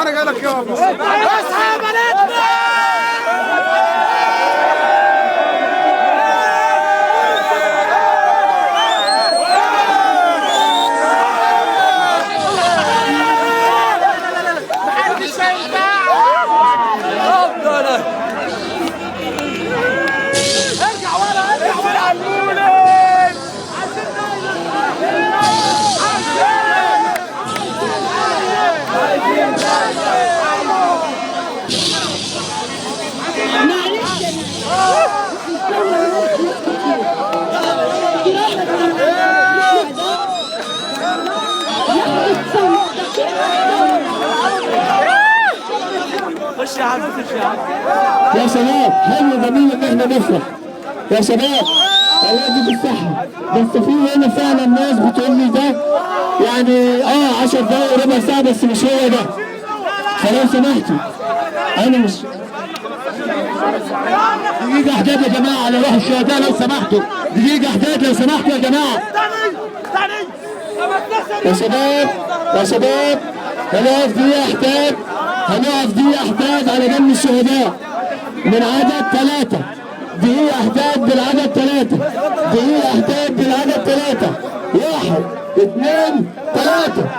انا جاي لك يابا اصحى بلدنا. محدش هينفع. افضل ارجع ورا ارجع ورا عمولي. خش يا عم خش يا عم. يا شباب حلو جميل ان احنا نفرح يا شباب، الله يديك الصحة. بس في هنا فعلا ناس بتقول لي ده يعني 10 دقايق ربع ساعة بس مش هو ده. فلو سمحتوا انا مش دقيقة احداد يا جماعة على روح الشهداء لو سمحتوا، دقيقة احداد لو سمحتوا يا جماعة. يا شباب يا شباب هنقف دقيقة احداد، هنقف دقيقة احداد على دم الشهداء من عدد 3. دقيقة احداد بالعدد 3. دقيقة احداد بالعدد 3. 1 2 3.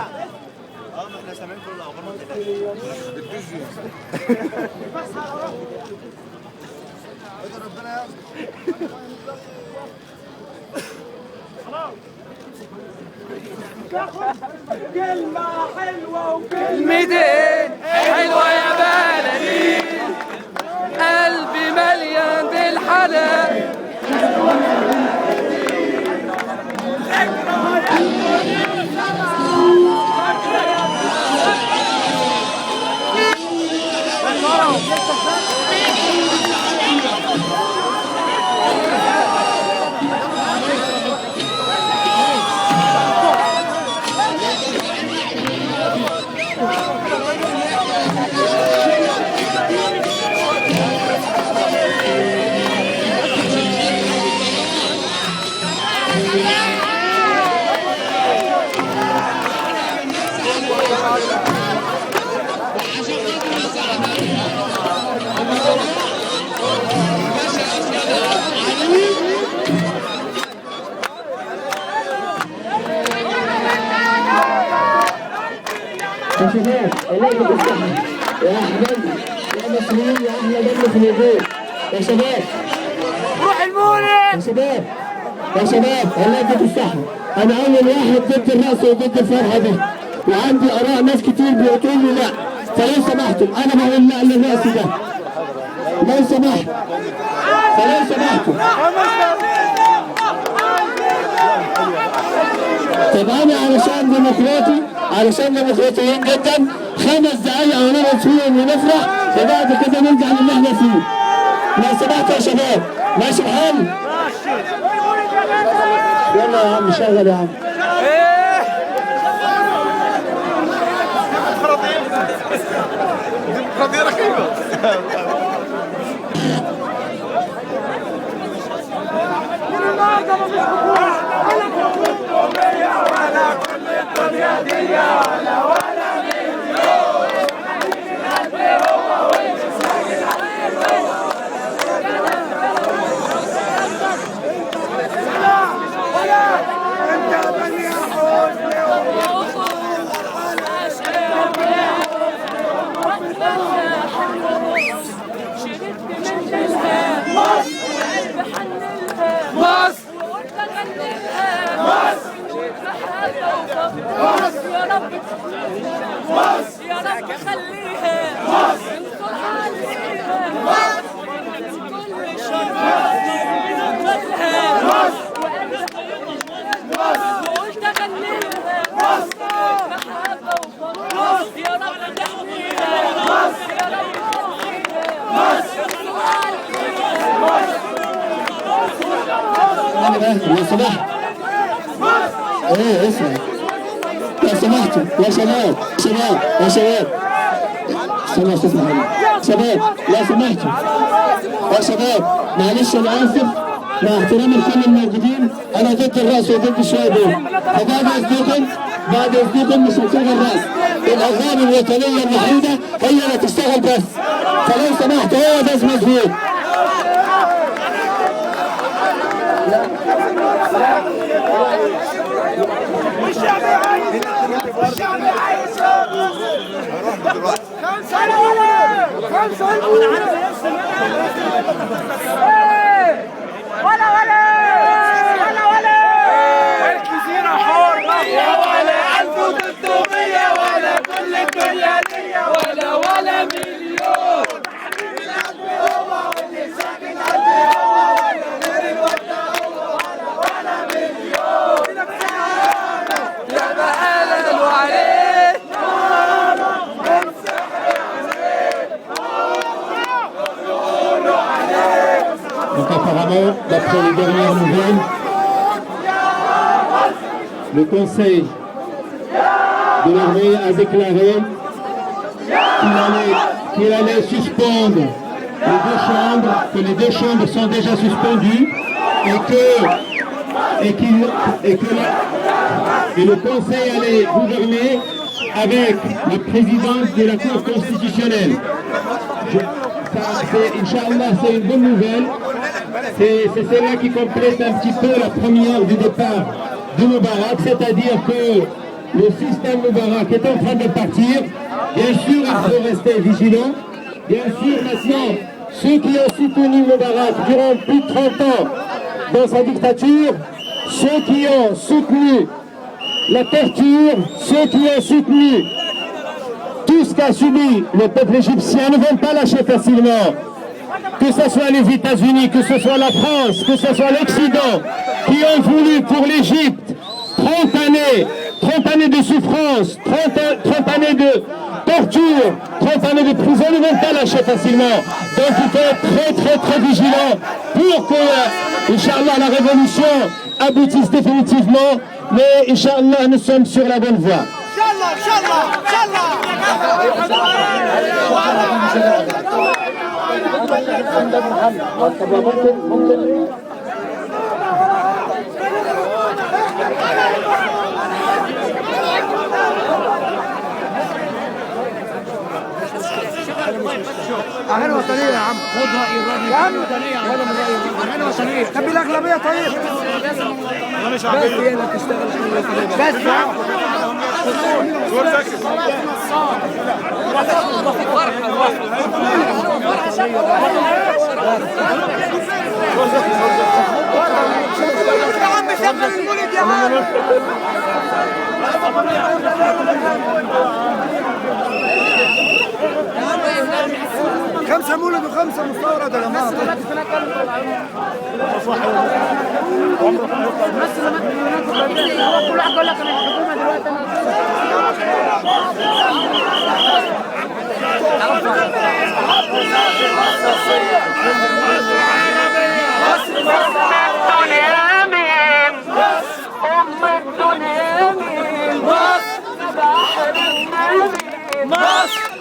كلمة حلوة وكلمتين حلوة يا بلدي، قلبي مليان بالحنان. يا شباب الله يديك الصحة يا أحبابي يا مصريين يا أحلى دم في الوجود. يا شباب روح المولد يا شباب يا شباب الله يديك الصحة. أنا أول واحد ضد الرقص وضد الفرحة دي، وعندي آراء ناس كتير بيقولوا لي لا. فلو سمحتم أنا بقول لا للرقص ده لو سمحت. فلو سمحتم طب أنا علشان ديمقراطيين جدا 5 دقايق هنقعد فيهم ونفرح وبعد كده نرجع للي احنا فيه. لو سمحتوا يا شباب ماشي الحال؟ يلا يا عم شغل يا عم. ديمقراطية رهيبة. يا رب خليها انصر عليها كل شر وقلت اغنيها محبه وفرح يا رب تحميها يا رب تحميها سمحت لو سمحت ايه اسمع لو سمحتوا يا شباب يا شباب استنى استاذ محمد شباب لو سمحتوا يا شباب معلش انا اسف مع احترامي لكل الموجودين انا ضد الرأس وضد الشوية دول بعد اذنكم مش هنشغل رأس الاغاني الوطنية الوحيدة هي اللي تشتغل بس فلو سمحت هو ده مظبوط الشعب عايز ولا الجزيرة حرة ولا 1300 ولا كل الدنيا ليا ولا مليون واللي ساكن قلبي هو ولا غير الوقت هو ولا مليون يا ما قالوا عليه Donc apparemment, d'après les dernières nouvelles, le Conseil de l'armée a déclaré qu'il allait suspendre les deux chambres, que les deux chambres sont déjà suspendues et le Conseil allait gouverner avec le président de la Cour constitutionnelle. Inch'Allah, c'est une bonne nouvelle. C'est celle-là qui complète un petit peu la première du départ de Moubarak, c'est-à-dire que le système Moubarak est en train de partir. Bien sûr, il faut rester vigilant. Bien sûr, maintenant, ceux qui ont soutenu Moubarak durant plus de 30 ans dans sa dictature, ceux qui ont soutenu la torture, ceux qui ont soutenu tout ce qu'a subi le peuple égyptien ne vont pas lâcher facilement. Que ce soit les États-Unis, que ce soit la France, que ce soit l'Occident, qui ont voulu pour l'Égypte 30 années de souffrance, 30 années de torture, 30 années de prison, ne vont pas lâcher facilement. Donc il faut être très vigilant pour que, Inch'Allah, la révolution aboutisse définitivement. Mais Inch'Allah, nous sommes sur la bonne voie. أغاني وطنية يا عم خدها إيراني يا عم أغاني وطنية طب الأغلبية طيب بس هي اللي بتشتغل بس يا عم شغل المولد يا عم 5 مولد و5 مستورد يا جماعه. كل واحد يقول لك انا الحكومه مصر